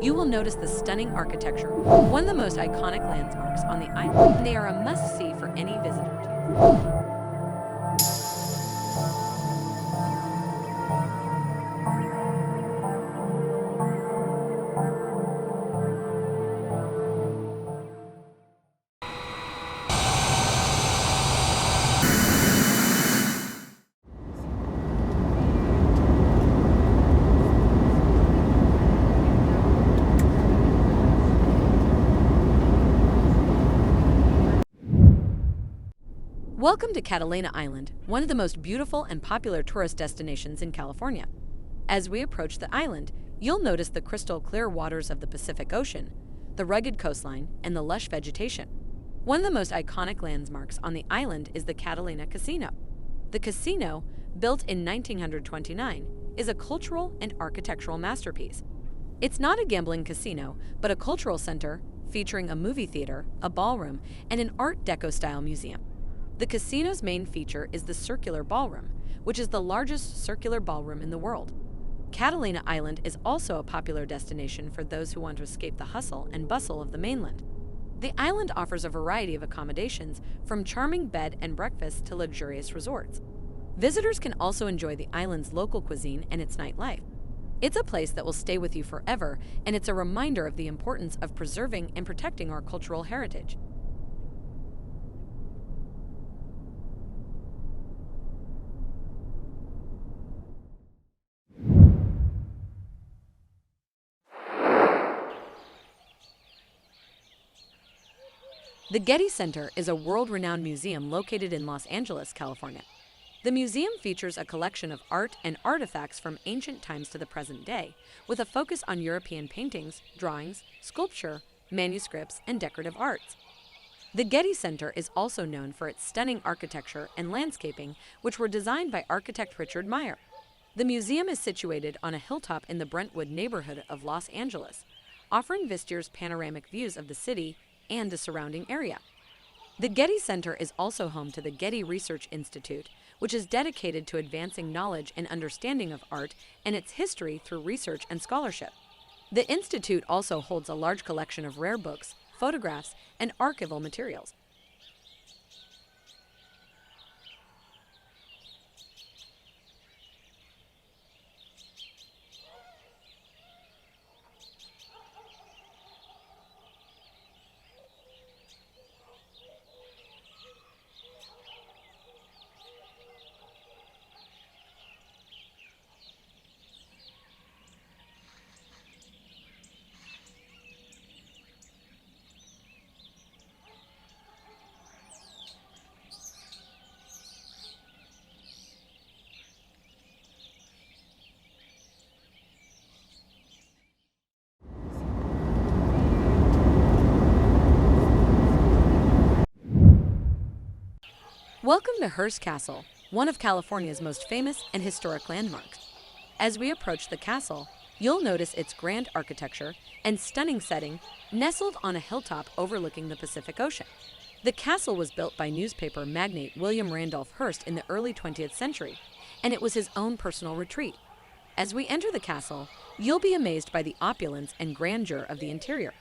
you will notice the stunning architecture, one of the most iconic landmarks on the island. They are a must-see for any visitor. Welcome to Catalina Island, one of the most beautiful and popular tourist destinations in California. As we approach the island, you'll notice the crystal clear waters of the Pacific Ocean, the rugged coastline, and the lush vegetation. One of the most iconic landmarks on the island is the Catalina Casino. The casino, built in 1929, is a cultural and architectural masterpiece. It's not a gambling casino, but a cultural center featuring a movie theater, a ballroom, and an Art Deco-style museum. The casino's main feature is the circular ballroom, which is the largest circular ballroom in the world. Catalina Island is also a popular destination for those who want to escape the hustle and bustle of the mainland. The island offers a variety of accommodations, from charming bed and breakfast to luxurious resorts. Visitors can also enjoy the island's local cuisine and its nightlife. It's a place that will stay with you forever, and it's a reminder of the importance of preserving and protecting our cultural heritage. The Getty Center is a world-renowned museum located in Los Angeles, California. The museum features a collection of art and artifacts from ancient times to the present day, with a focus on European paintings, drawings, sculpture, manuscripts, and decorative arts. The Getty Center is also known for its stunning architecture and landscaping, which were designed by architect Richard Meyer. The museum is situated on a hilltop in the Brentwood neighborhood of Los Angeles, offering visitors panoramic views of the city and the surrounding area. The Getty Center is also home to the Getty Research Institute, which is dedicated to advancing knowledge and understanding of art and its history through research and scholarship. The institute also holds a large collection of rare books, photographs, and archival materials. Welcome to Hearst Castle, one of California's most famous and historic landmarks. As we approach the castle, you'll notice its grand architecture and stunning setting nestled on a hilltop overlooking the Pacific Ocean. The castle was built by newspaper magnate William Randolph Hearst in the early 20th century, and it was his own personal retreat. As we enter the castle, you'll be amazed by the opulence and grandeur of the interior.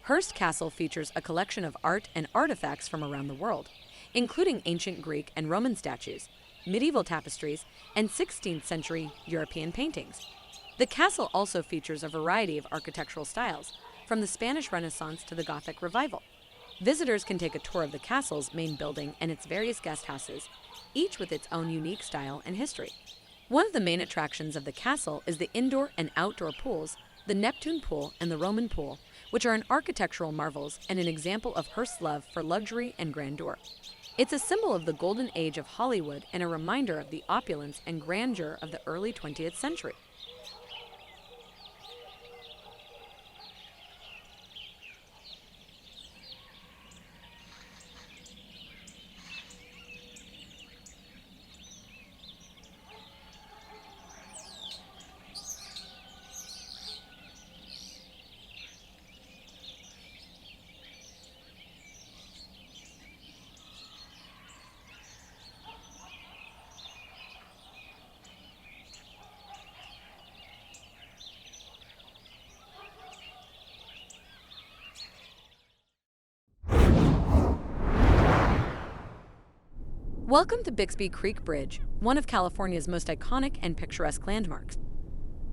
Hearst Castle features a collection of art and artifacts from around the world, including ancient Greek and Roman statues, medieval tapestries, and 16th century European paintings. The castle also features a variety of architectural styles, from the Spanish Renaissance to the Gothic Revival. Visitors can take a tour of the castle's main building and its various guest houses, each with its own unique style and history. One of the main attractions of the castle is the indoor and outdoor pools, the Neptune Pool and the Roman Pool, which are an architectural marvels and an example of Hearst's love for luxury and grandeur. It's a symbol of the golden age of Hollywood and a reminder of the opulence and grandeur of the early 20th century. Welcome to Bixby Creek Bridge, one of California's most iconic and picturesque landmarks.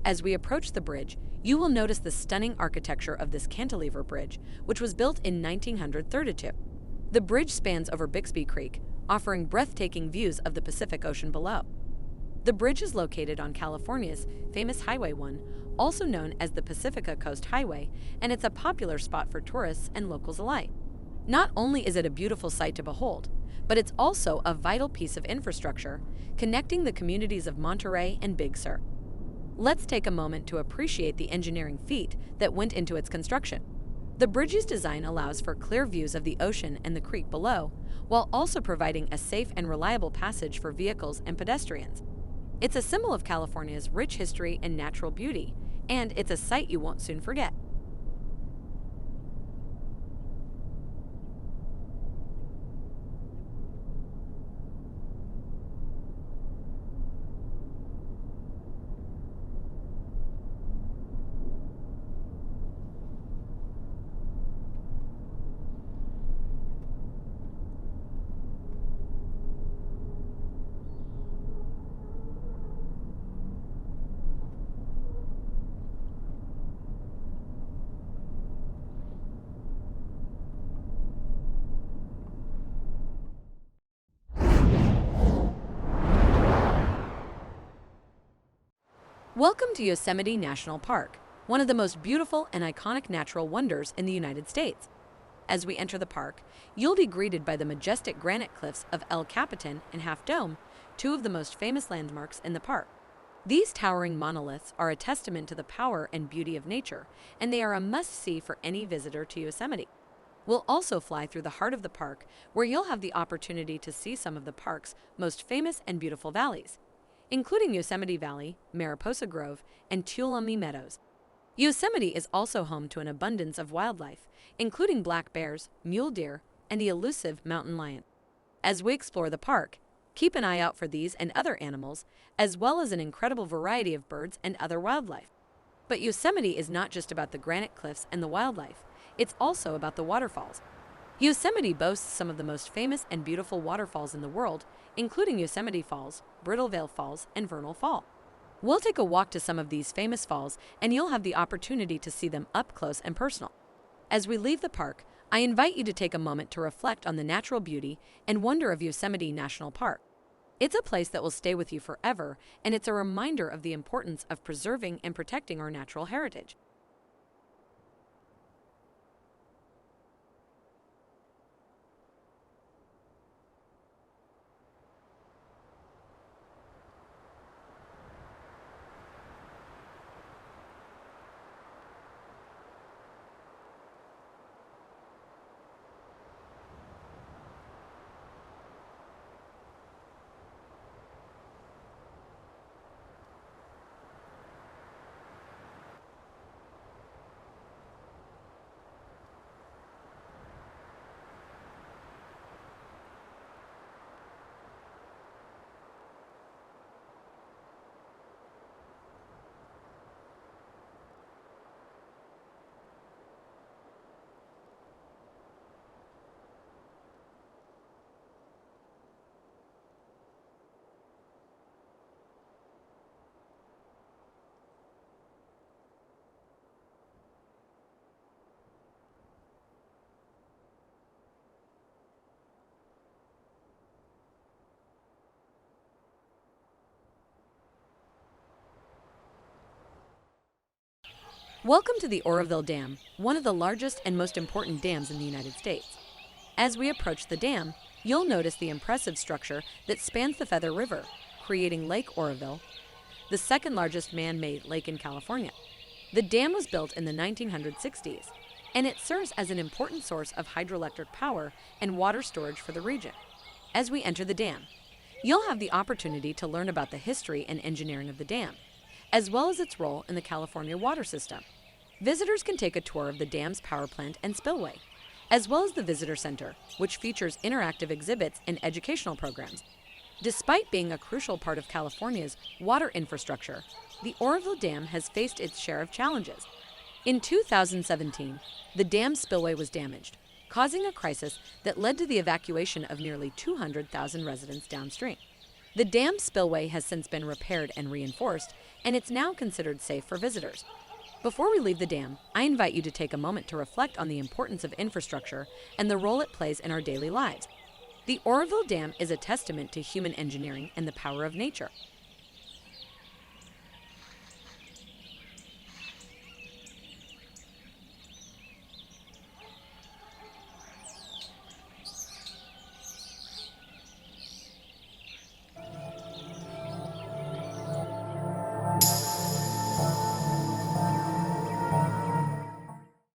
As we approach the bridge, you will notice the stunning architecture of this cantilever bridge, which was built in 1932. The bridge spans over Bixby Creek, offering breathtaking views of the Pacific Ocean below. The bridge is located on California's famous Highway 1, also known as the Pacifica Coast Highway, and it's a popular spot for tourists and locals alike. Not only is it a beautiful sight to behold, but it's also a vital piece of infrastructure connecting the communities of Monterey and Big Sur. Let's take a moment to appreciate the engineering feat that went into its construction. The bridge's design allows for clear views of the ocean and the creek below, while also providing a safe and reliable passage for vehicles and pedestrians. It's a symbol of California's rich history and natural beauty, and it's a sight you won't soon forget. Welcome to Yosemite National Park, one of the most beautiful and iconic natural wonders in the United States. As we enter the park, you'll be greeted by the majestic granite cliffs of El Capitan and Half Dome, two of the most famous landmarks in the park. These towering monoliths are a testament to the power and beauty of nature, and they are a must-see for any visitor to Yosemite. We'll also fly through the heart of the park, where you'll have the opportunity to see some of the park's most famous and beautiful valleys, including Yosemite Valley, Mariposa Grove, and Tuolumne Meadows. Yosemite is also home to an abundance of wildlife, including black bears, mule deer, and the elusive mountain lion. As we explore the park, keep an eye out for these and other animals, as well as an incredible variety of birds and other wildlife. But Yosemite is not just about the granite cliffs and the wildlife, it's also about the waterfalls. Yosemite boasts some of the most famous and beautiful waterfalls in the world, including Yosemite Falls, Brittlevale Falls, and Vernal Fall. We'll take a walk to some of these famous falls, and you'll have the opportunity to see them up close and personal. As we leave the park, I invite you to take a moment to reflect on the natural beauty and wonder of Yosemite National Park. It's a place that will stay with you forever, and it's a reminder of the importance of preserving and protecting our natural heritage. Welcome to the Oroville Dam, one of the largest and most important dams in the United States. As we approach the dam, you'll notice the impressive structure that spans the Feather River, creating Lake Oroville, the second largest man-made lake in California. The dam was built in the 1960s, and it serves as an important source of hydroelectric power and water storage for the region. As we enter the dam, you'll have the opportunity to learn about the history and engineering of the dam, as well as its role in the California water system. Visitors can take a tour of the dam's power plant and spillway, as well as the visitor center, which features interactive exhibits and educational programs. Despite being a crucial part of California's water infrastructure, the Oroville Dam has faced its share of challenges. In 2017, the dam spillway was damaged, causing a crisis that led to the evacuation of nearly 200,000 residents downstream. The dam spillway has since been repaired and reinforced, and it's now considered safe for visitors. Before we leave the dam, I invite you to take a moment to reflect on the importance of infrastructure and the role it plays in our daily lives. The Oroville Dam is a testament to human engineering and the power of nature.